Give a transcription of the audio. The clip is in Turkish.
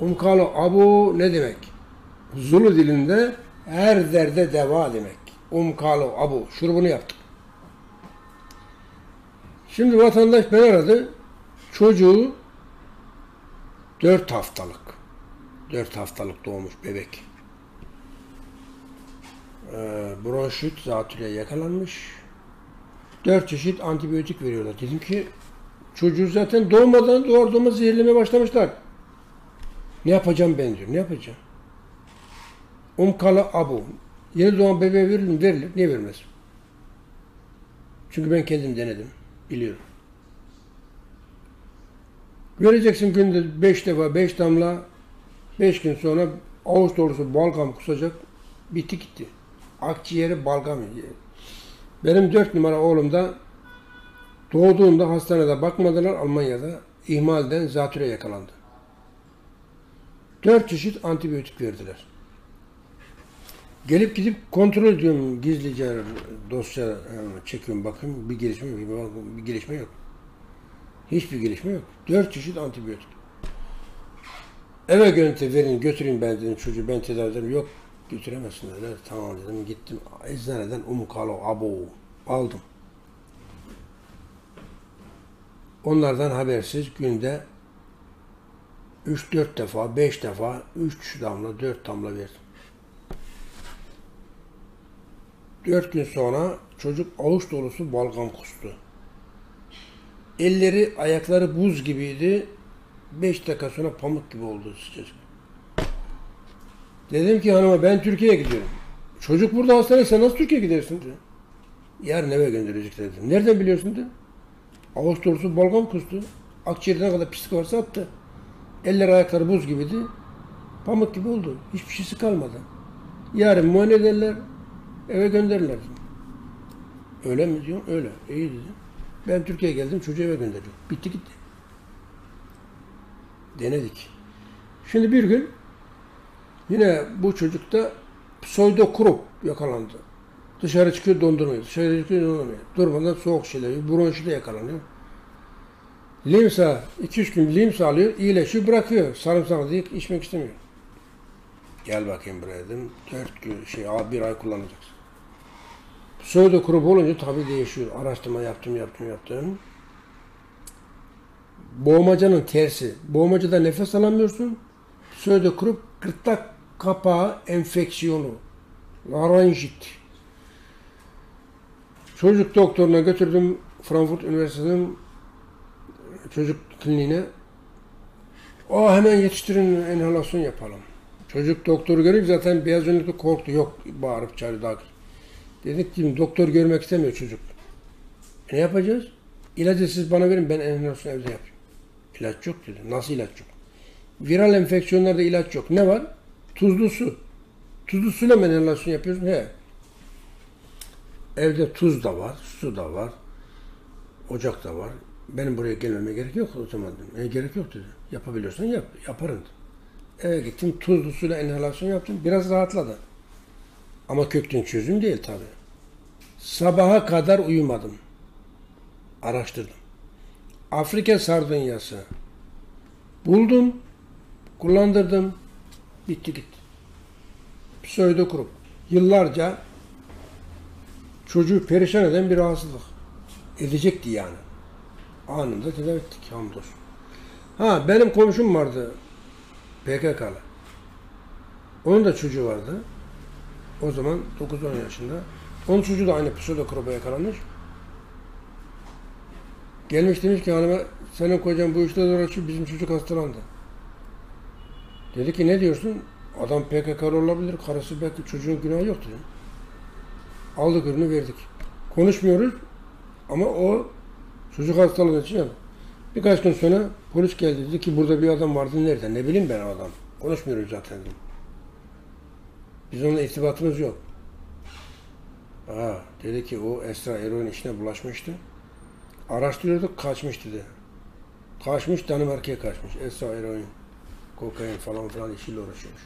Umkalo abu ne demek? Zulu dilinde her derde deva demek. Umkalo abu. Şurubunu yaptık. Şimdi vatandaş beni aradı. Çocuğu 4 haftalık. 4 haftalık doğmuş bebek. Bronşit zatürre yakalanmış. 4 çeşit antibiyotik veriyorlar. Dedim ki çocuğu zaten doğmadan zehirlemeye başlamışlar. Ne yapacağım ben diyor. Ne yapacağım? Umkala abu. Yeni doğan bebeğe verilir. Niye vermez? Çünkü ben kendim denedim. Biliyorum. Vereceksin günde 5 defa 5 damla, 5 gün sonra avuç dolusu balgam kusacak. Bitti gitti. Akciğeri balgam yiyor. Benim 4 numara oğlum da doğduğunda hastanede bakmadılar, Almanya'da ihmalden zatüre yakalandı. 4 çeşit antibiyotik verdiler. Gelip gidip kontrol ediyorum, gizlice dosya çekiyorum, bakın bir gelişme yok. Bir gelişme yok. Hiçbir gelişme yok. 4 çeşit antibiyotik. Eve verin, götüreyim ben dedim çocuğu, ben tedavi ederim. Yok, götüremezsin dediler. Tamam dedim, gittim eczaneden Umkalo abo aldım. Onlardan habersiz günde 3-4 defa, 5 defa, 3 damla, 4 damla verdim. 4 gün sonra çocuk avuç dolusu balgam kustu. Elleri, ayakları buz gibiydi. 5 dakika sonra pamuk gibi oldu sıcacık. Dedim ki hanıma ben Türkiye'ye gidiyorum. Çocuk burada hastanede, sen nasıl Türkiye'ye gidersin dedi. Yarın eve gönderecekler dedim. Nereden biliyorsun dedi. Avuç dolusu balgam kustu. Akciğerde ne kadar pislik varsa attı. Eller ayakları buz gibiydi. Pamuk gibi oldu. Hiçbir şeysi kalmadı. Yarın muayene ederler. Eve gönderirler. Öyle mi diyor? Öyle. İyi dedim. Ben Türkiye'ye geldim, çocuğu eve gönderdim. Bitti gitti. Denedik. Şimdi bir gün yine bu çocukta pseudokrup yakalandı. Dışarı çıkıyor dondurmuyor. Dışarı çıkıyor dondurmuyor. Durmadan soğuk şeyler, bronşite yakalanıyor. Limsa, 2-3 gün limsa alıyor, iyileşiyor, bırakıyor. Sarımsak diye içmek istemiyor. Gel bakayım buraya dedim. 4 gün, bir ay kullanacaksın. Pseudokrup olunca tabii değişiyor. Araştırma yaptım. Boğmacanın tersi. Boğmacada nefes alamıyorsun. Pseudokrup gırtlak kapağı enfeksiyonu. Larenjit. Çocuk doktoruna götürdüm. Frankfurt Üniversitesi'nin çocuk kliniğine. Hemen yetiştirin, enhalasyon yapalım. Çocuk doktoru görüp zaten beyaz önlükle korktu. Yok, bağırıp çağırdı. Dedik ki doktor görmek istemiyor çocuk. Ne yapacağız? İlacı siz bana verin, ben enhalasyon evde yapayım. İlaç yok dedi. Nasıl ilaç yok? Viral enfeksiyonlarda ilaç yok. Ne var? Tuzlu su. Tuzlu suyla mı enhalasyon yapıyorsun? He. Evde tuz da var, su da var, ocak da var. Benim buraya gelmeme gerek yok o zaman dedim. Gerek yok dedi. Yapabiliyorsan yap, yaparım dedim. Eve gittim, tuzlu suyla enhalasyon yaptım. Biraz rahatladı. Ama kökten çözüm değil tabii. Sabaha kadar uyumadım. Araştırdım. Afrika sardunyası. Buldum, kullandırdım, bitti gitti. Pseudokrup. Yıllarca çocuğu perişan eden bir rahatsızlık. Edecekti yani. Anında tedavi ettik hamdolsun. Benim komşum vardı. PKK'lı. Onun da çocuğu vardı. O zaman 9-10 yaşında. Onun çocuğu da aynı pseudokrupa yakalanmış. Gelmiş demiş ki hanıma, senin kocan bu işle uğraşıyor, bizim çocuk hastalandı. Dedi ki ne diyorsun? Adam PKK'lı olabilir, karısı belki, çocuğun günahı yok dedi. Aldık ürünü verdik. Konuşmuyoruz ama o çocuk hastalığı için yaptı. Birkaç gün sonra polis geldi, dedi ki burada bir adam vardı, nerede? Ne bileyim ben o adam. Konuşmuyoruz zaten dedim. Biz onunla irtibatımız yok. Dedi ki o Esra eroin işine bulaşmıştı. Araştırıyorduk, kaçmış dedi. Kaçmış, Danimarka'ya kaçmış. Esra eroin, kokain falan işiyle uğraşıyormuş.